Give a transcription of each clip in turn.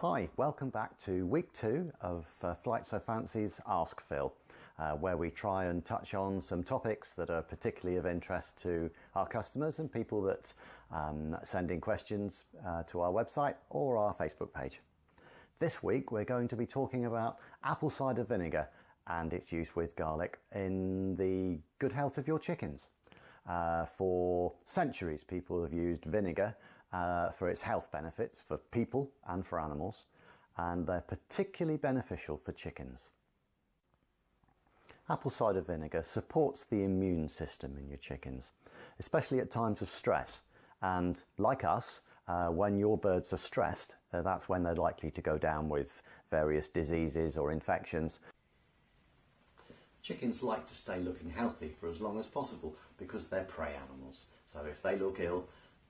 Hi, welcome back to week 2 of Flyte So Fancy's Ask Phill, where we try and touch on some topics that are particularly of interest to our customers and people that send in questions to our website or our Facebook page. This week we're going to be talking about apple cider vinegar and its use with garlic in the good health of your chickens. For centuries people have used vinegar for its health benefits for people and for animals, and they're particularly beneficial for chickens. Apple cider vinegar supports the immune system in your chickens, especially at times of stress, and like us, when your birds are stressed, that's when they're likely to go down with various diseases or infections. Chickens like to stay looking healthy for as long as possible because they're prey animals, so if they look ill,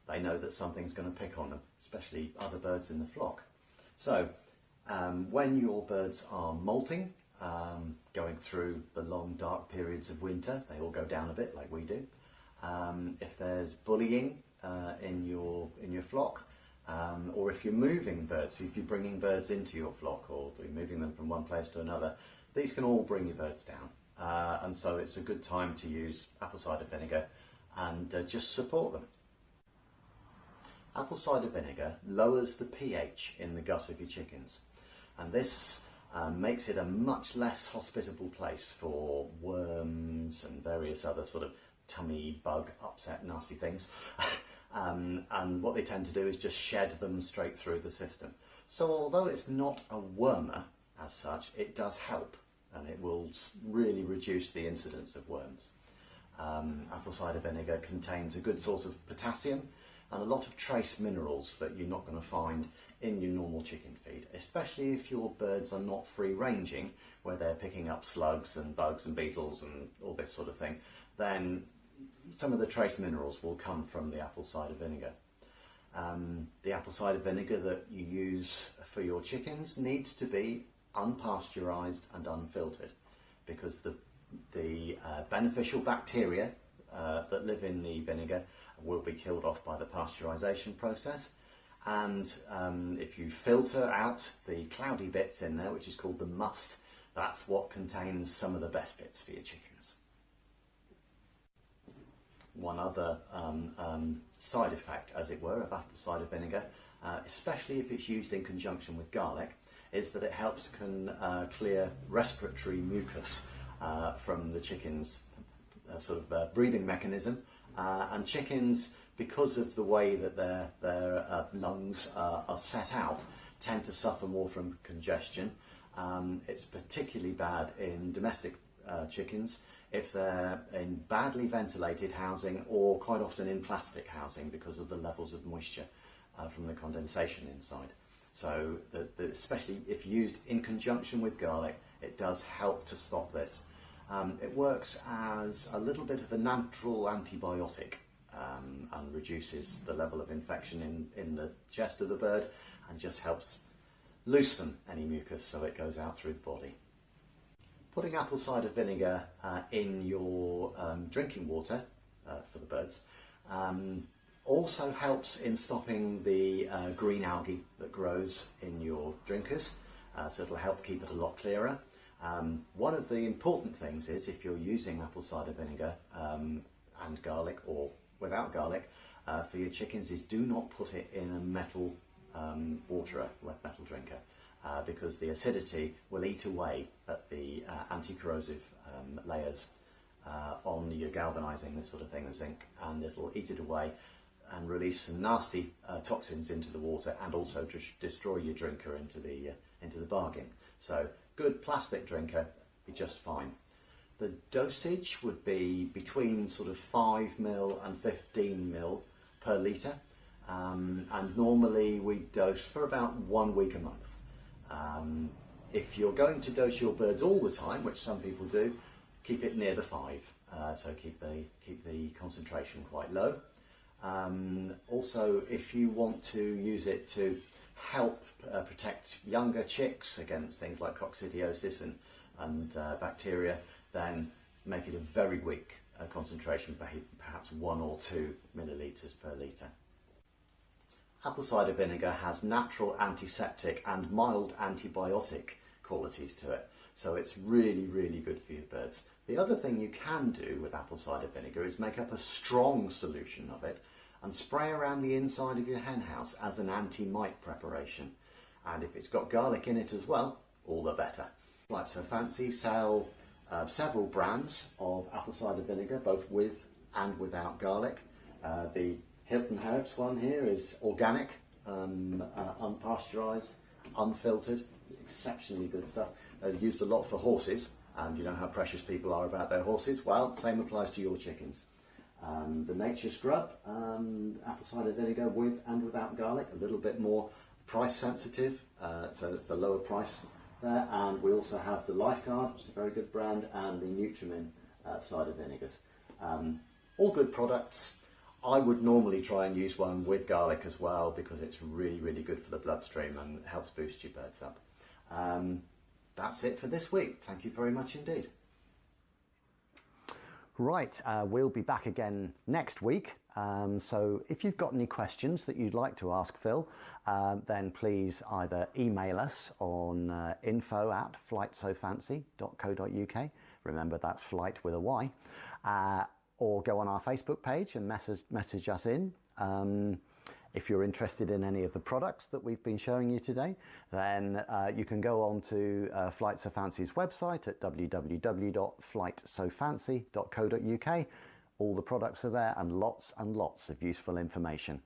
they know that something's going to pick on them, especially other birds in the flock. So when your birds are molting, going through the long dark periods of winter, they all go down a bit like we do. If there's bullying in your flock, or if you're moving birds, if you're bringing birds into your flock or you're moving them from one place to another, these can all bring your birds down. And so it's a good time to use apple cider vinegar and just support them. Apple cider vinegar lowers the pH in the gut of your chickens, and this makes it a much less hospitable place for worms and various other sort of tummy bug upset nasty things. And what they tend to do is just shed them straight through the system. So although it's not a wormer as such, it does help, and it will really reduce the incidence of worms. Apple cider vinegar contains a good source of potassium and a lot of trace minerals that you're not going to find in your normal chicken feed, especially if your birds are not free ranging, where they're picking up slugs and bugs and beetles and all this sort of thing. Then some of the trace minerals will come from the apple cider vinegar. The apple cider vinegar that you use for your chickens needs to be unpasteurized and unfiltered, because the beneficial bacteria that live in the vinegar will be killed off by the pasteurization process, and if you filter out the cloudy bits in there, which is called the must, that's what contains some of the best bits for your chickens. One other side effect, as it were, of apple cider vinegar, especially if it's used in conjunction with garlic, is that it helps clear respiratory mucus from the chickens' breathing mechanism. And chickens, because of the way that their lungs are set out, tend to suffer more from congestion. It's particularly bad in domestic chickens if they're in badly ventilated housing, or quite often in plastic housing because of the levels of moisture from the condensation inside. So especially if used in conjunction with garlic, it does help to stop this. It works as a little bit of a natural antibiotic and reduces the level of infection in the chest of the bird, and just helps loosen any mucus so it goes out through the body. Putting apple cider vinegar in your drinking water for the birds also helps in stopping the green algae that grows in your drinkers, so it'll help keep it a lot clearer. One of the important things is, if you're using apple cider vinegar and garlic, or without garlic, for your chickens, is do not put it in a metal waterer, wet metal drinker, because the acidity will eat away at the anti-corrosive layers on your galvanizing, this sort of thing, the zinc, and it'll eat it away and release some nasty toxins into the water, and also destroy your drinker into the bargain. So good plastic drinker be just fine. The dosage would be between sort of 5 ml and 15 ml per litre, and normally we dose for about 1 week a month. If you're going to dose your birds all the time, which some people do, keep it near the 5, so keep the concentration quite low. Also, if you want to use it to help protect younger chicks against things like coccidiosis and bacteria, then make it a very weak concentration, perhaps 1 or 2 millilitres per litre. Apple cider vinegar has natural antiseptic and mild antibiotic qualities to it, so it's really, really good for your birds. The other thing you can do with apple cider vinegar is make up a strong solution of it and spray around the inside of your hen house as an anti-mite preparation. And if it's got garlic in it as well, all the better. Flyte So Fancy sell several brands of apple cider vinegar, both with and without garlic. The Hilton Herbs one here is organic, unpasteurised, unfiltered, exceptionally good stuff. Used a lot for horses, and you know how precious people are about their horses. Well, same applies to your chickens. The Nature's Grub, apple cider vinegar with and without garlic, a little bit more price sensitive, so it's a lower price there. And we also have the Lifeguard, which is a very good brand, and the Nutrimin cider vinegars. All good products. I would normally try and use one with garlic as well because it's really, really good for the bloodstream and helps boost your birds up. That's it for this week. Thank you very much indeed. Right, we'll be back again next week. So if you've got any questions that you'd like to ask Phill, then please either email us on info@flytesofancy.co.uk. Remember, that's Flyte with a Y. Or go on our Facebook page and message us in. If you're interested in any of the products that we've been showing you today, then you can go on to Flyte So Fancy's website at www.flytesofancy.co.uk. All the products are there and lots of useful information.